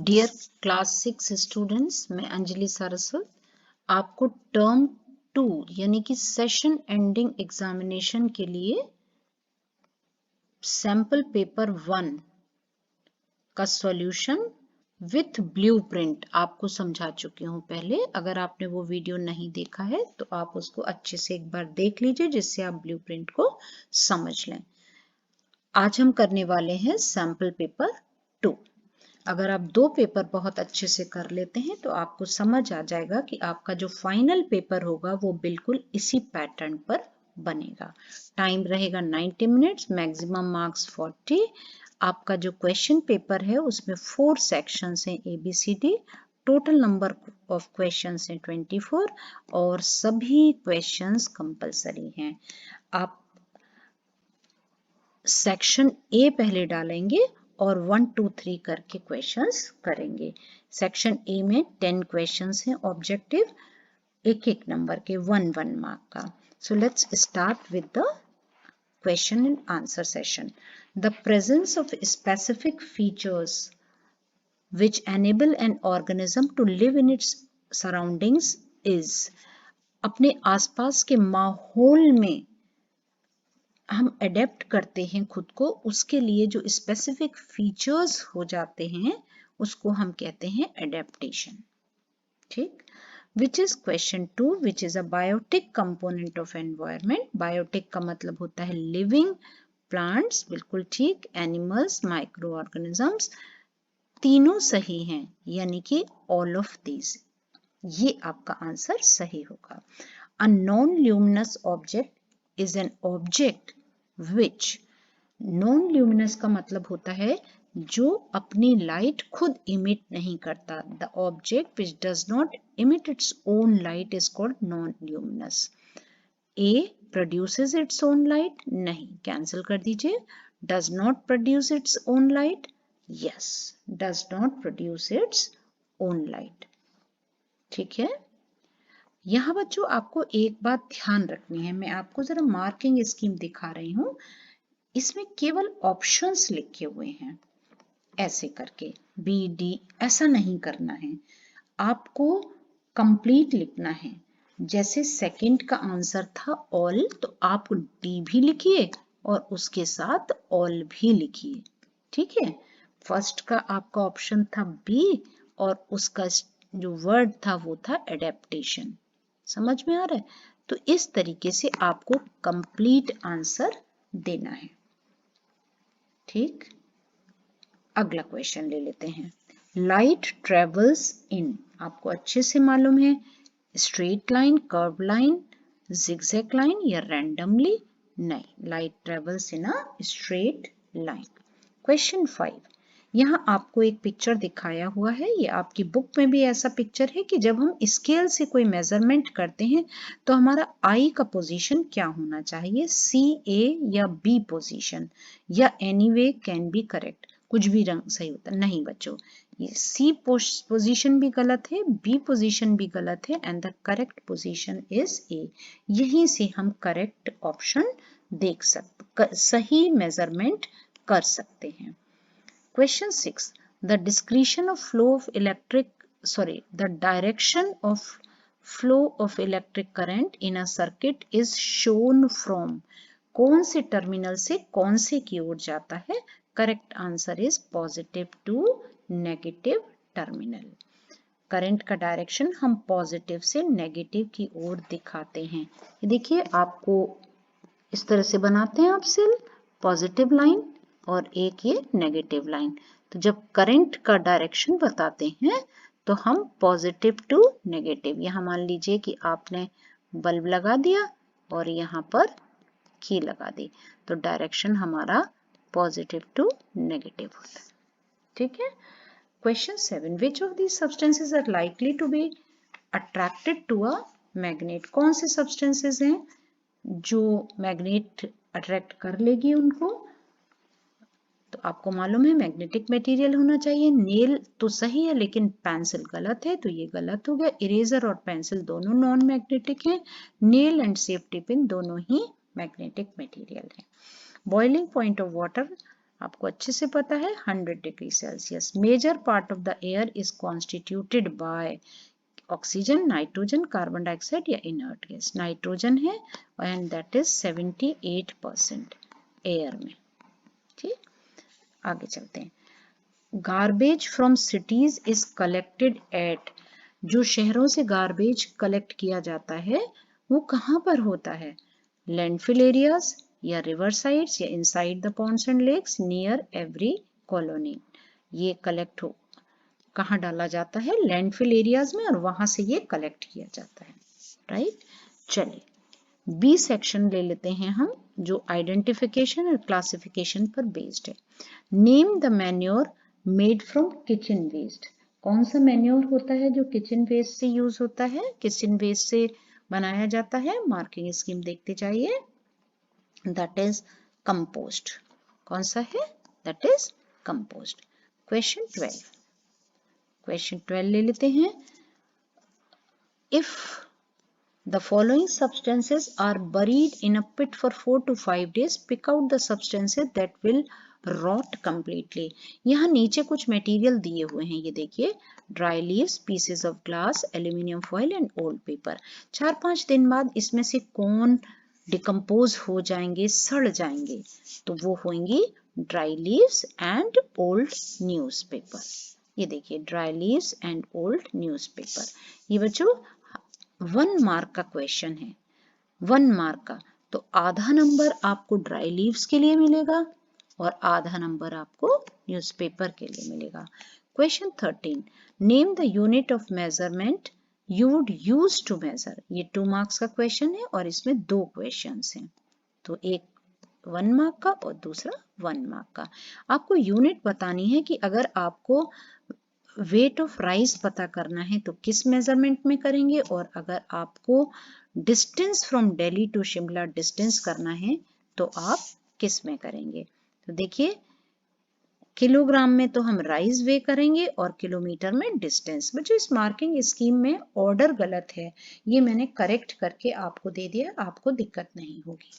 Dear class 6 students, मैं अंजलि सारस्वत आपको term 2 यानी कि सेशन एंडिंग एग्जामिनेशन के लिए सैंपल पेपर 1 का सॉल्यूशन विथ ब्लूप्रिंट आपको समझा चुकी हूँ पहले। अगर आपने वो वीडियो नहीं देखा है तो आप उसको अच्छे से एक बार देख लीजिए जिससे आप ब्लूप्रिंट को समझ लें। आज हम करने वाले हैं सैंपल पेपर 2। अगर आप 2 पेपर बहुत अच्छे से कर लेते हैं तो आपको समझ आ जाएगा कि आपका जो फाइनल पेपर होगा वो बिल्कुल इसी पैटर्न पर बनेगा। टाइम रहेगा 90 मिनट्स, मैक्सिमम मार्क्स 40। आपका जो क्वेश्चन पेपर है उसमें 4 सेक्शंस हैं ABCD। Total number of questions हैं 24 और सभी क्वेश्चंस कंपलसरी हैं। आप सेक्शन A पहले डालेंगे और 1 2 3 करके क्वेश्चंस करेंगे। सेक्शन A में 10 क्वेश्चंस हैं ऑब्जेक्टिव, एक एक नंबर के 1 मार्क का। So let's start with the question and answer session. The presence of specific features which enable an organism to live in its surroundings is अपने आसपास के माहौल में हम अडेप्ट करते हैं खुद को, उसके लिए जो स्पेसिफिक फीचर्स हो जाते हैं उसको हम कहते हैं एडेप्टेशन। ठीक, which is question 2, which is a biotic component of environment. Biotic का मतलब होता है लिविंग, प्लांट्स बिल्कुल ठीक, एनिमल्स, माइक्रो ऑर्गेनिजम्स, तीनों सही हैं यानी कि ऑल ऑफ दीज। ये आपका आंसर सही होगा। A non luminous object is an object which, non luminous का मतलब होता है जो अपनी लाइट खुद इमिट नहीं करता। The object which does not emit its own light is called non luminous. A produces its own light, नहीं, कैंसिल कर दीजिए। Does not produce its own light, yes, does not produce its own light. ठीक है। यहाँ बच्चों आपको एक बात ध्यान रखनी है, मैं आपको जरा मार्किंग स्कीम दिखा रही हूँ। इसमें केवल ऑप्शंस लिखे हुए हैं ऐसे करके, बी डी, ऐसा नहीं करना है, आपको कंप्लीट लिखना है। जैसे सेकंड का आंसर था ऑल, तो आप डी भी लिखिए और उसके साथ ऑल भी लिखिए। ठीक है। फर्स्ट का आपका ऑप्शन था बी और उसका जो वर्ड था वो था एडेप्टेशन। समझ में आ रहा है? तो इस तरीके से आपको कंप्लीट आंसर देना है। ठीक, अगला क्वेश्चन ले लेते हैं। लाइट ट्रेवल्स इन, आपको अच्छे से मालूम है, straight line, curve line, zigzag line या रैंडमली? नहीं, light travels in a straight line. Question 5, यहाँ आपको एक पिक्चर दिखाया हुआ है, ये आपकी बुक में भी ऐसा पिक्चर है कि जब हम स्केल से कोई मेजरमेंट करते हैं तो हमारा आई का पोजीशन क्या होना चाहिए, सी, ए या बी पोजीशन, या एनीवे कैन बी करेक्ट, कुछ भी रंग सही होता नहीं बच्चों। ये सी पोजीशन भी गलत है, बी पोजीशन भी गलत है, and the correct position is a. यहीं से हम करेक्ट ऑप्शन देख सकते, सही मेजरमेंट कर सकते हैं। Question 6. The direction of flow of electric current in a circuit is shown from, कौन से टर्मिनल से कौन से की ओर जाता है? Correct answer is positive to negative terminal. Current का डायरेक्शन हम पॉजिटिव से नेगेटिव की ओर दिखाते हैं। देखिए आपको इस तरह से बनाते हैं आप सेल, पॉजिटिव लाइन और एक ये नेगेटिव लाइन। तो जब करंट का डायरेक्शन बताते हैं तो हम पॉजिटिव टू नेगेटिव, यहाँ मान लीजिए कि आपने बल्ब लगा दिया और यहाँ पर की लगा दी, तो डायरेक्शन हमारा पॉजिटिव टू नेगेटिव होता है। ठीक है। Question 7, which of these substances are likely to be attracted to a magnet? कौन से सब्सटेंसेस हैं जो मैग्नेट अट्रैक्ट कर लेगी उनको? तो आपको मालूम है मैग्नेटिक मटेरियल होना चाहिए। नेल तो सही है लेकिन पेंसिल गलत है, तो ये गलत हो गया। इरेजर और पेंसिल दोनों नॉन मैग्नेटिक हैं। नेल एंड सेफ्टी पिन दोनों ही मैग्नेटिक मटेरियल है। बॉइलिंग पॉइंट ऑफ वाटर आपको अच्छे से पता है 100 degree Celsius. Major part of the air is constituted by oxygen, nitrogen, carbon dioxide या इनर्ट गैस। नाइट्रोजन है एंड दैट इज 78% एयर में। ठीक, आगे चलते हैं। Garbage from cities is collected at, जो शहरों से गार्बेज कलेक्ट किया जाता है वो कहाँ पर होता है? लैंडफिल एरियाज या रिवर साइड्स या inside the ponds and lakes near every colony. ये कलेक्ट हो कहाँ डाला जाता है? लैंडफिल एरियाज में, और वहां से ये कलेक्ट किया जाता है। राइट, चलिए बी सेक्शन ले लेते हैं हम, जो आइडेंटिफिकेशन और क्लासिफिकेशन पर बेस्ड है। Name the manure made from kitchen waste. कौन सा मैन्योर होता है जो किचन वेस्ट से यूज होता है, किचन वेस्ट से बनाया जाता है? मार्किंग स्कीम देखते जाइए। That is compost. कौन सा है? That is compost. Question 12, question 12 ले लेते हैं। If the following substances are buried in a pit for 4 to 5 days, pick out the substances that will rot completely। यहाँ नीचे कुछ मटेरियल दिए हुए हैं, ये देखिए, dry leaves, pieces of glass, aluminium foil and old paper. 4-5 दिन बाद इसमें से कौन डिकम्पोज हो जाएंगे, सड़ जाएंगे? तो वो होंगी dry leaves and old newspaper. ये देखिए, dry leaves and old newspaper. ये बच्चों 1 मार्क का क्वेश्चन है, 1 मार्क का। तो आधा नंबर आपको ड्राई लीव्स के लिए मिलेगा और आधा नंबर आपको न्यूज़पेपर के लिए मिलेगा। Question 13, name the unit of measurement you would use to measure. ये 2 मार्क्स का क्वेश्चन है और इसमें 2 क्वेश्चंस हैं, तो एक 1 मार्क का और दूसरा 1 मार्क का। आपको यूनिट बतानी है कि अगर आपको वेट ऑफ राइस पता करना है तो किस मेजरमेंट में करेंगे, और अगर आपको distance from Delhi to Shimla distance करना है तो आप किस में करेंगे? तो देखिए, किलोग्राम में तो हम राइस वे करेंगे और किलोमीटर में डिस्टेंस। बच्चों इस मार्किंग स्कीम में ऑर्डर गलत है, ये मैंने करेक्ट करके आपको दे दिया, आपको दिक्कत नहीं होगी।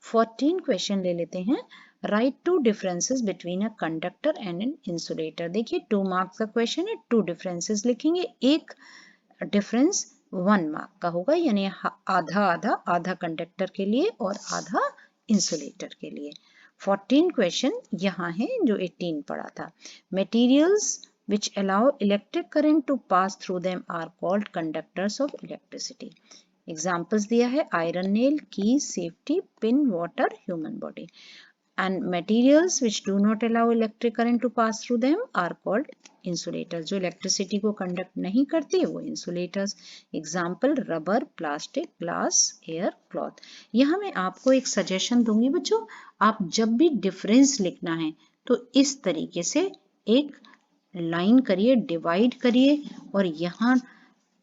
14 क्वेश्चन ले लेते हैं। Right 2 differences between a conductor and an insulator. देखिए 2 मार्क्स का क्वेश्चन है, 2 डिफरेंसेस लिखेंगे। एक डिफरेंस 1 मार्क का होगा, यानी आधा आधा, आधा कंडक्टर के लिए और आधा इंसुलेटर के लिए। 14 क्वेश्चन यहाँ है जो 18 पढ़ा था। Materials which allow electric current to pass through them are called conductors of electricity। Examples दिया है, आयरन नेल, की, safety pin, water, human body. And materials which do not allow electric current to pass through them are called insulators। जो electricity को conduct नहीं करती वो insulators. Example rubber, plastic, glass, air, cloth. यहाँ मैं आपको एक सजेशन दूंगी बच्चों, आप जब भी डिफरेंस लिखना है तो इस तरीके से एक लाइन करिए, डिवाइड करिए, और यहाँ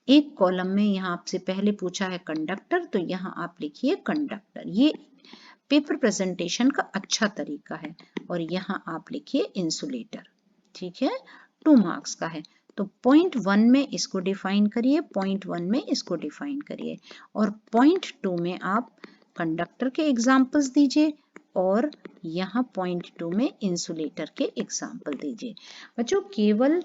एक कॉलम में, यहाँ आपसे पहले पूछा है कंडक्टर, तो यहाँ आप लिखिए कंडक्टर। ये पेपर प्रेजेंटेशन का अच्छा तरीका है। और यहाँ आप लिखिए इंसुलेटर। ठीक है, 2 मार्क्स का है, तो पॉइंट 1 में इसको डिफाइन करिए, पॉइंट 1 में इसको डिफाइन करिए, और पॉइंट 2 में आप कंडक्टर के एग्जाम्पल्स दीजिए, और यहाँ पॉइंट 2 में इंसुलेटर के एग्जाम्पल दीजिए। बच्चों केवल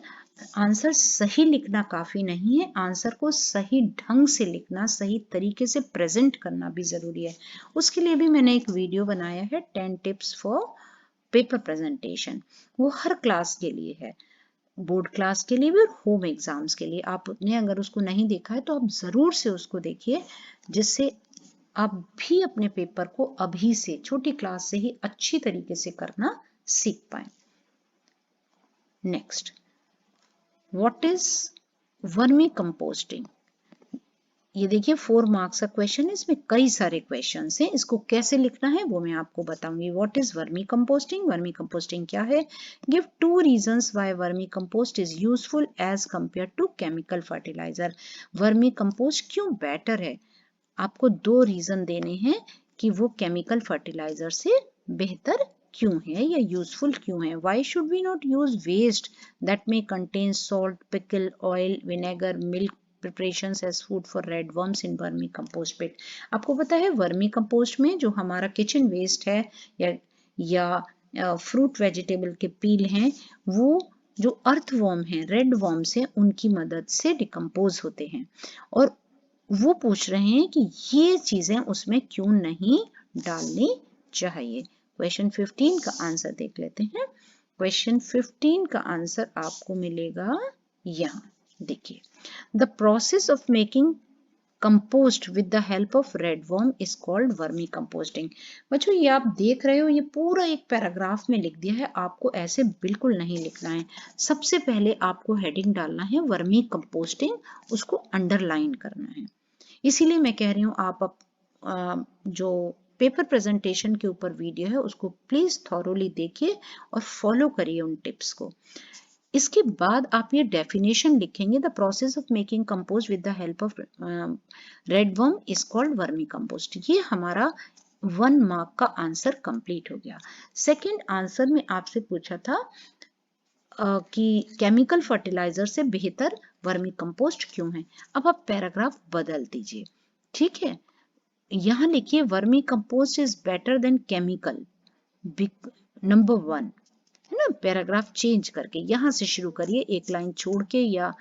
आंसर सही लिखना काफी नहीं है, आंसर को सही ढंग से लिखना, सही तरीके से प्रेजेंट करना भी जरूरी है। उसके लिए भी मैंने एक वीडियो बनाया है, 10 टिप्स फॉर पेपर प्रेजेंटेशन। वो हर क्लास के लिए है, बोर्ड क्लास के लिए भी और होम एग्जाम्स के लिए। आपने अगर उसको नहीं देखा है तो आप जरूर से उसको देखिए, जिससे आप भी अपने पेपर को अभी से, छोटी क्लास से ही अच्छी तरीके से करना सीख पाए। Next, what is vermi composting? ये देखिए 4 मार्क्स का क्वेश्चन है, इसमें कई सारे क्वेश्चंस हैं, इसको कैसे लिखना है वो मैं आपको बताऊंगी। What is vermi composting? Vermi composting क्या है? Give 2 reasons why vermi compost is useful as compare to chemical fertiliser. Vermi compost क्यों बेटर है? आपको 2 रीजन देने हैं कि वो केमिकल फर्टिलाइजर से बेहतर क्यों है या यूजफुल क्यों है। Why should we not use waste that may contain salt, pickle, oil, vinegar, milk preparations as food for red worms in vermi compost pit? आपको पता है वर्मी कंपोस्ट में जो हमारा किचन वेस्ट है या फ्रूट वेजिटेबल के पील हैं वो जो अर्थवॉर्म है, रेड वॉर्म्स है, उनकी मदद से डिकम्पोज होते हैं और वो पूछ रहे हैं कि ये चीजें उसमें क्यों नहीं डालनी चाहिए। क्वेश्चन 15 का आंसर देख लेते हैं। क्वेश्चन 15 का आंसर आपको मिलेगा यहाँ, देखिए, the process of making compost with the help of red worm is called vermi composting. बच्चों ये आप देख रहे हो, ये पूरा एक पैराग्राफ में लिख दिया है, आपको ऐसे बिल्कुल नहीं लिखना है। सबसे पहले आपको हेडिंग डालना है वर्मी कंपोस्टिंग, उसको अंडरलाइन करना है। इसीलिए मैं कह रही हूँ आप जो पेपर प्रेजेंटेशन के ऊपर वीडियो है उसको प्लीज थॉरोली देखिए और फॉलो करिए उन टिप्स को। इसके बाद आप ये डेफिनेशन लिखेंगे, the process of making compost with the help of red worm is called vermi compost. ये हमारा 1 मार्क का आंसर कंप्लीट हो गया। सेकंड आंसर में आपसे पूछा था कि केमिकल फर्टिलाइजर से बेहतर वर्मी कंपोस्ट क्यों है। अब आप पैराग्राफ बदल दीजिए, ठीक है, यहां लिखिए vermi compost is better than chemical, number 1 है ना। पैराग्राफ चेंज करके यहां से शुरू करिए, एक लाइन छोड़ के या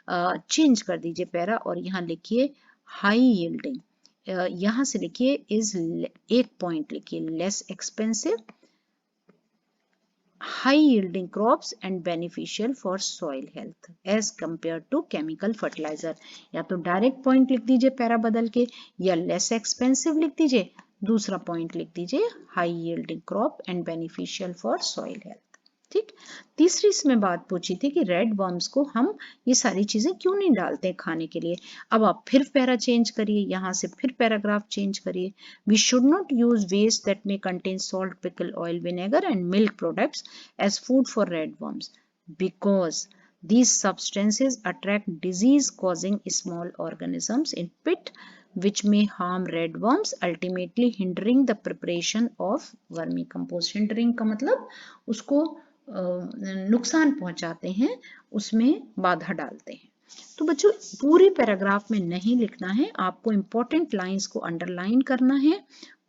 चेंज कर दीजिए पैरा और यहां लिखिए हाई यील्डिंग, यहां से लिखिए इज, एक पॉइंट लिखिए less expensive, high yielding crops and beneficial for soil health as compared to chemical fertilizer। या तो डायरेक्ट पॉइंट लिख दीजिए पैरा बदल के, या लेस एक्सपेंसिव लिख दीजिए, दूसरा पॉइंट लिख दीजिए high yielding crop and beneficial for soil health. ठीक, तीसरी इसमें बात पूछी थी कि रेड वर्म्स को हम ये सारी चीजें क्यों नहीं डालते खाने के लिए। अब आप फिर पैरा चेंज करिए, यहां से फिर पैराग्राफ चेंज करिए, we should not use waste that may contain salt, pickle, oil, vinegar and milk products as food for red worms because these substances attract disease causing small organisms in pit which may harm red worms ultimately hindering the preparation of vermicompost। hindering का मतलब उसको नुकसान पहुंचाते हैं, उसमें बाधा डालते हैं। तो बच्चों पूरी पैराग्राफ में नहीं लिखना है, आपको इंपॉर्टेंट लाइंस को अंडरलाइन करना है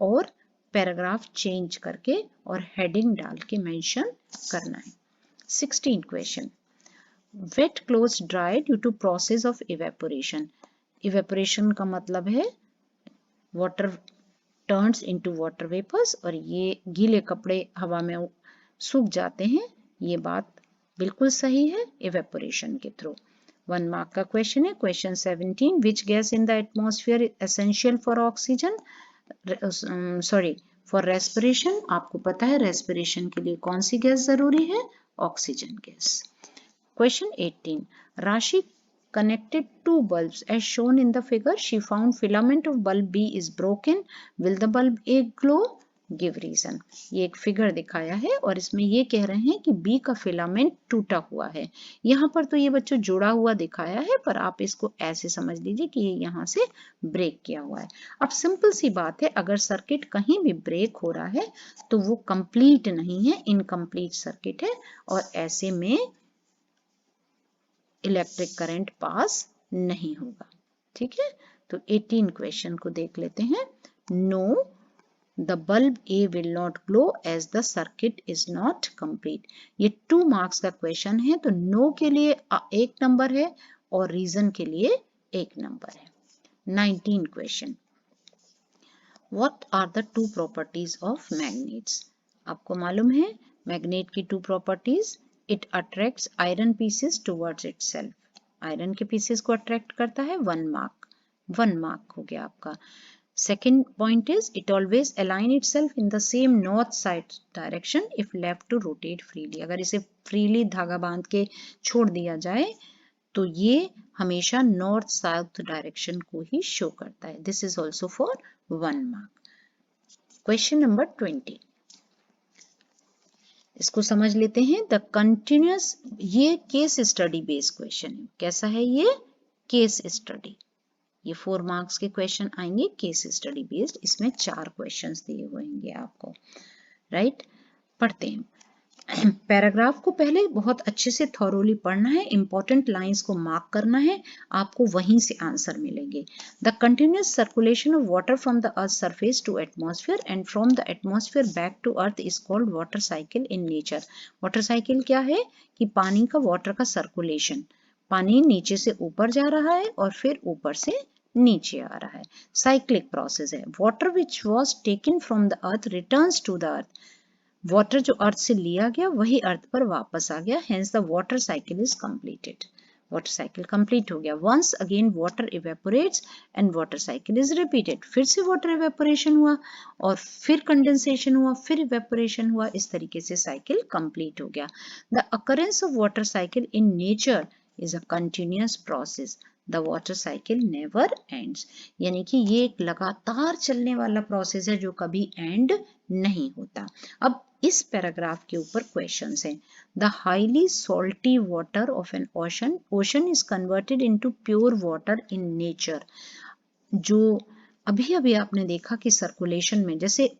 और पैराग्राफ चेंज करके और हेडिंग डाल के मेंशन करना है। 16 question, wet clothes dry due to process of evaporation. Evaporation का मतलब है water turns into water vapours और ये गीले कपड़े हवा में सूख जाते हैं, ये बात बिल्कुल सही है इवेपोरेशन के थ्रू। 1 मार्क का क्वेश्चन है। Question 17, which gas in the atmosphere is essential for oxygen, sorry for respiration. आपको पता है रेस्पिरेशन के लिए कौन सी गैस जरूरी है, ऑक्सीजन गैस। क्वेश्चन 18, राशि connected two bulbs as shown in the figure. She found filament of bulb B is broken. Will the bulb A glow? Give reason। ये एक फिगर दिखाया है और इसमें ये कह रहे हैं कि B का फिलामेंट टूटा हुआ है। यहाँ पर तो ये बच्चों जुड़ा हुआ दिखाया है, पर आप इसको ऐसे समझ लीजिए कि ये यहाँ से ब्रेक किया हुआ है। अब सिंपल सी बात है, अगर सर्किट कहीं भी ब्रेक हो रहा है तो वो कंप्लीट नहीं है, इनकम्प्लीट सर्किट है और ऐसे में इलेक्ट्रिक करंट पास नहीं होगा। ठीक है, तो 18 क्वेश्चन को देख लेते हैं। No, the bulb A will not glow as the circuit is not complete. ये 2 मार्क्स का क्वेश्चन है, तो नो के लिए 1 नंबर है और रीजन के लिए 1 नंबर है। 19 question, what are the 2 properties of magnets. आपको मालूम है मैग्नेट की 2 properties, it attracts iron pieces towards itself, iron के पीसेस को अट्रैक्ट करता है। 1 मार्क, 1 मार्क हो गया आपका। Second point is it always align itself in the same north side direction if left to rotate freely. अगर इसे फ्रीली धागा बांध के छोड़ दिया जाए तो ये हमेशा नॉर्थ साउथ डायरेक्शन को ही शो करता है। This is also for 1 mark. Question number 20, इसको समझ लेते हैं। द कंटिन्यूअस, ये केस स्टडी बेस्ड क्वेश्चन है। कैसा है ये, केस स्टडी। ये 4 मार्क्स के क्वेश्चन आएंगे केस स्टडी बेस्ड। इसमें 4 क्वेश्चंस दिए हुए होंगे आपको, राइट। पढ़ते हैं। पैराग्राफ को पहले बहुत अच्छे से थॉरोली पढ़ना है, इंपॉर्टेंट लाइंस को मार्क करना है, आपको वहीं से आंसर मिलेंगे। The continuous circulation of water from the earth surface to atmosphere and from the atmosphere back to earth is called water cycle in nature. Water cycle क्या है कि पानी का, वाटर का सर्कुलेशन, पानी नीचे से ऊपर जा रहा है और फिर ऊपर से नीचे आ रहा है, साइक्लिक प्रोसेस है। Water which was taken from the earth returns to the earth, water जो अर्थ से लिया गया वही अर्थ पर वापस आ गया, hence the water cycle is completed. Water cycle complete हो गया। Once again water evaporates and water cycle is repeated, फिर से वाटर इवेपोरेशन हुआ और फिर कंडेंसेशन हुआ, फिर इवेपोरेशन हुआ, इस तरीके से साइकिल कंप्लीट हो गया। The occurrence of water cycle in nature is a continuous process, the water cycle never ends, यानी कि ये एक लगातार चलने वाला प्रोसेस है जो कभी एंड नहीं होता। अब इस पैराग्राफ के ऊपर क्वेश्चंस हैं। The highly salty water of N ocean is converted into pure water in nature. जो अभी अभी आपने देखा कि सर्कुलेशन में, जैसे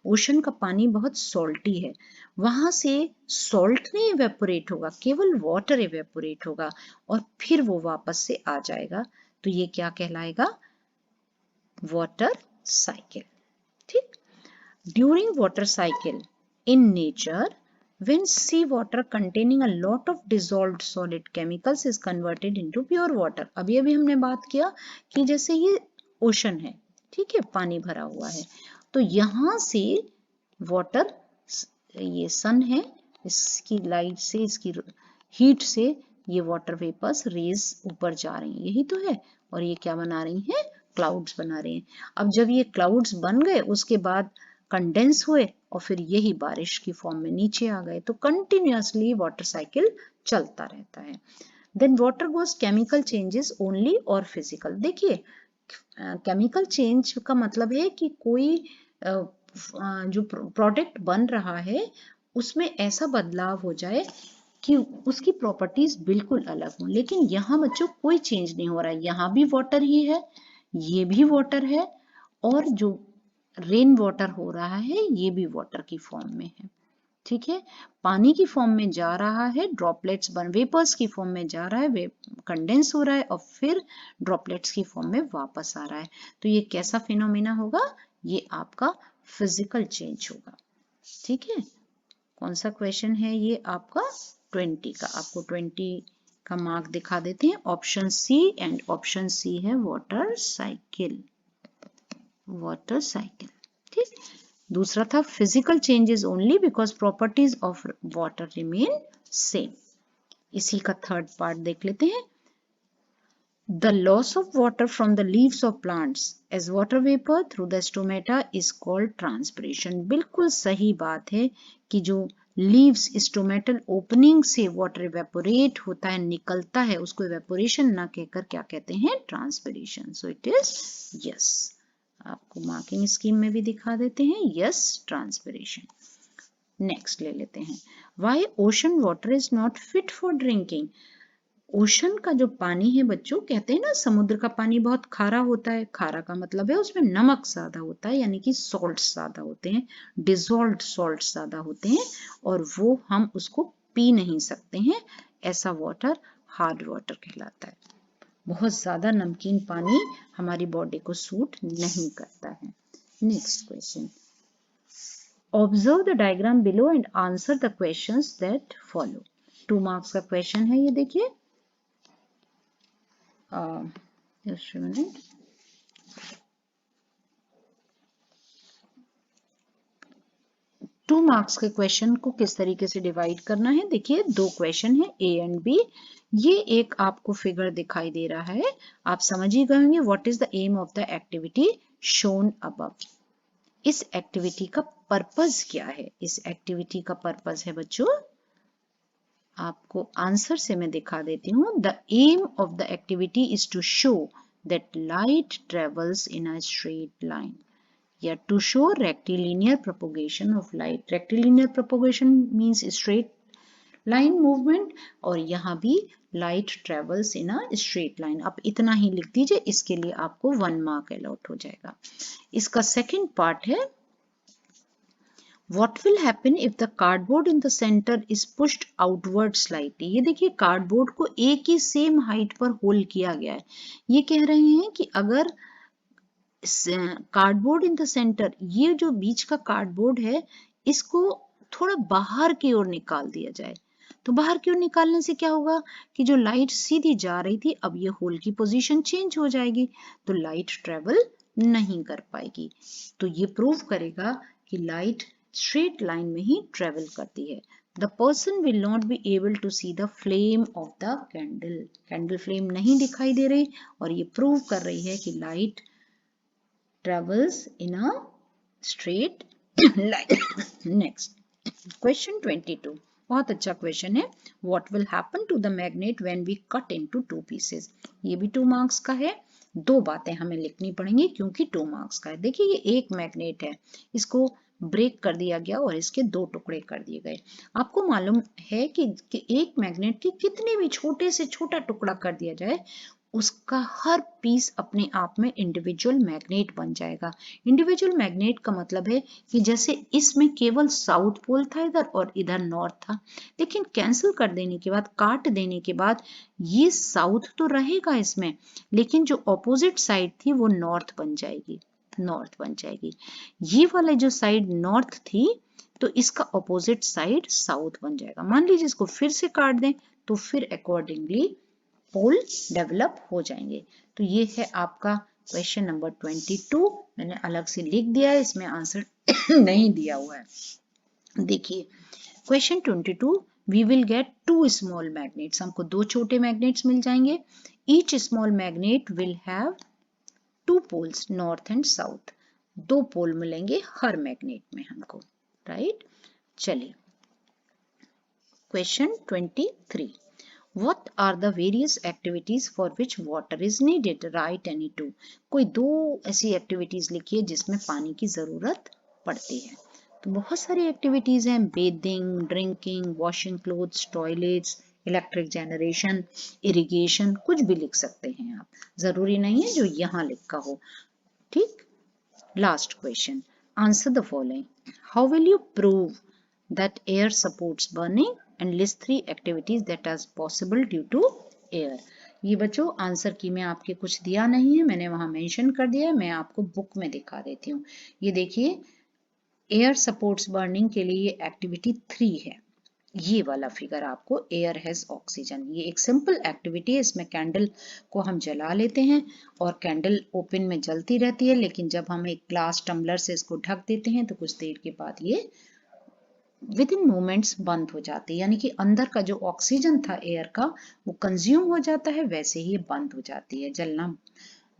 ओशन का पानी बहुत सॉल्टी है, वहां से सॉल्ट नहीं इवेपोरेट होगा, केवल वाटर इवेपोरेट होगा और फिर वो वापस से आ जाएगा, तो ये क्या कहलाएगा? Water cycle. ठीक। During water cycle in nature, when sea water containing a lot of dissolved solid chemicals is converted into pure water, अभी अभी हमने बात किया कि जैसे ये ओशन है, ठीक है, पानी भरा हुआ है, तो यहाँ से वाटर, ये सन है, इसकी लाइट से, इसकी हीट से ये वाटर वेपर्स, रेज ऊपर जा रही हैं, यही तो है, और ये क्या बना रही हैं? क्लाउड्स बना रही हैं। अब जब ये क्लाउड्स बन गए उसके बाद कंडेंस हुए और फिर यही बारिश की फॉर्म में नीचे आ गए, तो कंटिन्यूअसली वाटर साइकिल चलता रहता है। Then water goes chemical changes only और फिजिकल। देखिए, केमिकल चेंज का मतलब है कि कोई जो प्रोडक्ट बन रहा है उसमें ऐसा बदलाव हो जाए कि उसकी प्रॉपर्टीज बिल्कुल अलग हों, लेकिन यहाँ बच्चों कोई चेंज नहीं हो रहा है, यहाँ भी वाटर ही है, ये भी वाटर है, और जो रेन वाटर हो रहा है ये भी वाटर की फॉर्म में है, ठीक है, पानी की फॉर्म में जा रहा है, ड्रॉपलेट्स बन, वेपर्स की फॉर्म में जा रहा है, वे कंडेंस हो रहा है और फिर ड्रॉपलेट्स की फॉर्म में वापस आ रहा है, तो ये कैसा फिनोमिना होगा? ये आपका फिजिकल चेंज होगा, ठीक है। कौन सा क्वेश्चन है ये? आपका 20 का, आपको 20 का मार्क दिखा देते हैं। Option C, and option C है वाटर साइकिल, वाटर साइकिल, ठीक। दूसरा था physical changes only because properties of water remain same. इसी का थर्ड पार्ट देख लेते हैं। The loss of water from the leaves of plants as water vapor through the stomata is called transpiration। बिल्कुल सही बात है कि जो लीव्स, स्टोमेटल ओपनिंग से वाटर इवेपोरेट होता है, निकलता है, उसको इवेपोरेशन ना कहकर क्या कहते हैं? Transpiration. So it is yes. आपको मार्किंग स्कीम में भी दिखा देते हैं, यस, ट्रांसपिरेशन। नेक्स्ट ले लेते हैं। Why ocean water is not fit for drinking. Ocean का जो पानी है बच्चों, कहते हैं ना समुद्र का पानी बहुत खारा होता है, खारा का मतलब है उसमें नमक ज्यादा होता है, यानी कि सॉल्ट्स ज्यादा होते हैं, डिजॉल्व्ड सॉल्ट्स ज्यादा होते हैं, और वो हम उसको पी नहीं सकते हैं, ऐसा वाटर हार्ड वाटर कहलाता है। बहुत ज्यादा नमकीन पानी हमारी बॉडी को सूट नहीं करता है। Next question, observe the diagram below and answer the questions that follow. 2 marks का क्वेश्चन है ये, देखिए, just a minute। Two marks के क्वेश्चन को किस तरीके से डिवाइड करना है? देखिए, 2 क्वेश्चन है, ए एंड बी। ये एक आपको फिगर दिखाई दे रहा है, आप समझ ही गए होंगे what is the aim of the activity shown above. इस एक्टिविटी का पर्पस क्या है? इस एक्टिविटी का पर्पस है बच्चों, आपको आंसर से मैं दिखा देती हूँ। The aim of the activity is to show that light travels in a straight line, या to show rectilinear propagation of light। rectilinear propagation means straight line movement, और यहाँ भी light travels in a straight line। आप इतना ही लिख दीजिए, इसके लिए आपको 1 मार्क अलॉट हो जाएगा। इसका सेकंड पार्ट है What will happen if the cardboard in the center is pushed outward slightly? ये देखिए कार्डबोर्ड को एक ही सेम हाइट पर होल्ड किया गया है। ये कह रहे हैं कि अगर कार्डबोर्ड इन द सेंटर, ये जो बीच का कार्डबोर्ड है इसको थोड़ा बाहर की ओर निकाल दिया जाए, तो बाहर की ओर निकालने से क्या होगा कि जो लाइट सीधी जा रही थी अब ये होल की पोजीशन चेंज हो जाएगी, तो लाइट ट्रेवल नहीं कर पाएगी। तो ये प्रूव करेगा कि लाइट स्ट्रेट लाइन में ही ट्रेवल करती है। The person will not be able to see the flame of the candle. Candle flame नहीं दिखाई दे रही और ये प्रूव कर रही है कि light travels in a straight line. Next, question 22. बहुत अच्छा क्वेश्चन है। What will happen to the magnet when we cut into two pieces? ये भी 2 मार्क्स का है। दो बातें हमें लिखनी पड़ेंगी क्योंकि 2 मार्क्स का है। देखिए ये एक मैग्नेट है, इसको ब्रेक कर दिया गया और इसके 2 टुकड़े कर दिए गए। आपको मालूम है कि एक मैग्नेट के कितने भी छोटे से छोटा टुकड़ा कर दिया जाए उसका हर पीस अपने आप में इंडिविजुअल मैग्नेट बन जाएगा। इंडिविजुअल मैग्नेट का मतलब है कि जैसे इसमें केवल साउथ पोल था इधर और इधर नॉर्थ था, लेकिन कैंसिल कर देने के बाद, काट देने के बाद ये साउथ तो रहेगा इसमें, लेकिन जो ऑपोजिट साइड थी वो नॉर्थ बन जाएगी, नॉर्थ बन जाएगी। ये वाला जो साइड नॉर्थ थी तो इसका ऑपोजिट साइड साउथ बन जाएगा। मान लीजिए इसको फिर से काट दें तो फिर अकॉर्डिंगली पोल डेवलप हो जाएंगे। तो ये है आपका क्वेश्चन नंबर 22। मैंने अलग से लिख दिया है, इसमें आंसर नहीं दिया हुआ है। देखिए question 22, we will get 2 small magnets, हमको 2 छोटे मैग्नेट्स मिल जाएंगे। Each small magnet will have 2 poles north and south, 2 pole मिलेंगे हर मैग्नेट में हमको, राइट। चलिए question 23, What are the various activities for which water is needed? Write any two. कोई 2 ऐसी एक्टिविटीज लिखिए जिसमें पानी की जरूरत पड़ती है। तो बहुत सारी एक्टिविटीज हैं, bathing, drinking, washing clothes, toilets, electric generation, irrigation, कुछ भी लिख सकते हैं आप, जरूरी नहीं है जो यहाँ लिखा हो, ठीक। Last question, answer the following, how will you prove that air supports burning and list 3 activities that are possible due to air। ये बच्चों आंसर की में आपके कुछ दिया नहीं है, मैंने वहां मेंशन कर दिया है, मैं आपको बुक में दिखा देती हूँ। ये देखिए एयर सपोर्ट्स बर्निंग के लिए एक्टिविटी 3 है, ये वाला फिगर आपको, एयर हैज ऑक्सीजन, ये एक सिंपल एक्टिविटी है। इसमें कैंडल को हम जला लेते हैं और कैंडल ओपन में जलती रहती है, लेकिन जब हम एक ग्लास टम्बलर से इसको ढक देते हैं तो कुछ देर के बाद ये विद इन मोमेंट्स बंद हो जाती है, यानी कि अंदर का जो ऑक्सीजन था एयर का वो कंज्यूम हो जाता है, वैसे ही बंद हो जाती है, जलना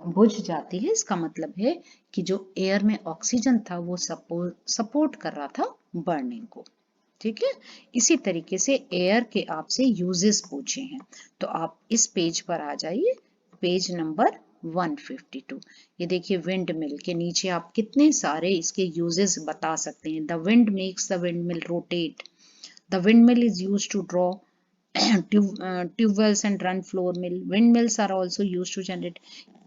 बुझ जाती है। इसका मतलब है कि जो एयर में ऑक्सीजन था वो सपोर्ट कर रहा था बर्निंग को, ठीक है। इसी तरीके से एयर के आपसे यूजेस पूछे हैं, तो आप इस पेज पर आ जाइए, पेज नंबर 152। ये देखिए विंड मिल के नीचे आप कितने सारे इसके यूजेस बता सकते हैं। The wind makes the wind mill rotate, the wind mill is used to draw tubewells and run flour mill, wind mills are also used to generate.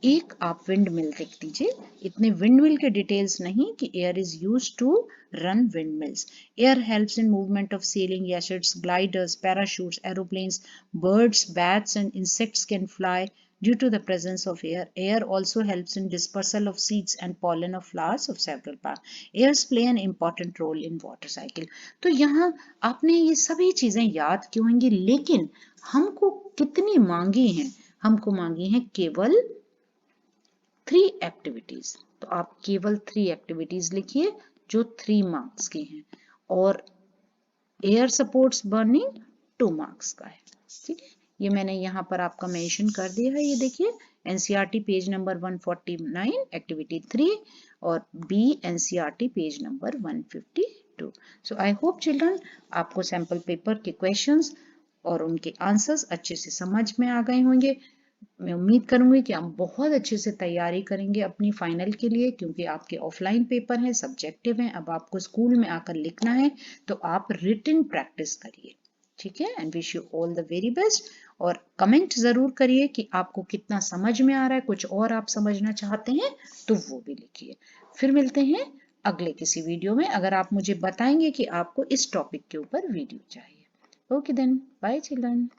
एक आप विंड मिल देख लीजिए, इतने विंड मिल के details नहीं कि air is used to run windmills. Air helps in movement of sailing yachts, gliders, parachutes, aeroplanes, birds, bats and insects can fly due to the presence of air. Air also helps in dispersal of seeds and pollen of flowers of several plants. Airs play an important role in water cycle. तो यहाँ आपने ये सभी चीजें याद की होंगी, लेकिन हमको कितनी मांगी हैं? हमको मांगी हैं केवल 3 एक्टिविटीज। तो आप केवल 3 एक्टिविटीज लिखिए जो 3 मार्क्स की हैं, और एयर सपोर्ट्स बर्निंग 2 मार्क्स का है, ठीक है। ये मैंने यहाँ पर आपका मेंशन कर दिया है, ये देखिए एनसीईआरटी पेज नंबर 149 एक्टिविटी 3 और B NCERT page number 152। So I hope children आपको सैंपल पेपर के क्वेश्चंस और उनके आंसर्स अच्छे से समझ में आ गए होंगे। मैं उम्मीद करूंगी कि आप बहुत अच्छे से तैयारी करेंगे अपनी फाइनल के लिए, क्योंकि आपके ऑफलाइन पेपर हैं, सब्जेक्टिव हैं, अब आपको स्कूल में आकर लिखना है, तो आप रिटन प्रैक्टिस करिए, ठीक है। And wish you all the very best, और कमेंट जरूर करिए कि आपको कितना समझ में आ रहा है, कुछ और आप समझना चाहते हैं तो वो भी लिखिए। फिर मिलते हैं अगले किसी वीडियो में, अगर आप मुझे बताएंगे कि आपको इस टॉपिक के ऊपर वीडियो चाहिए। Okay then, bye children.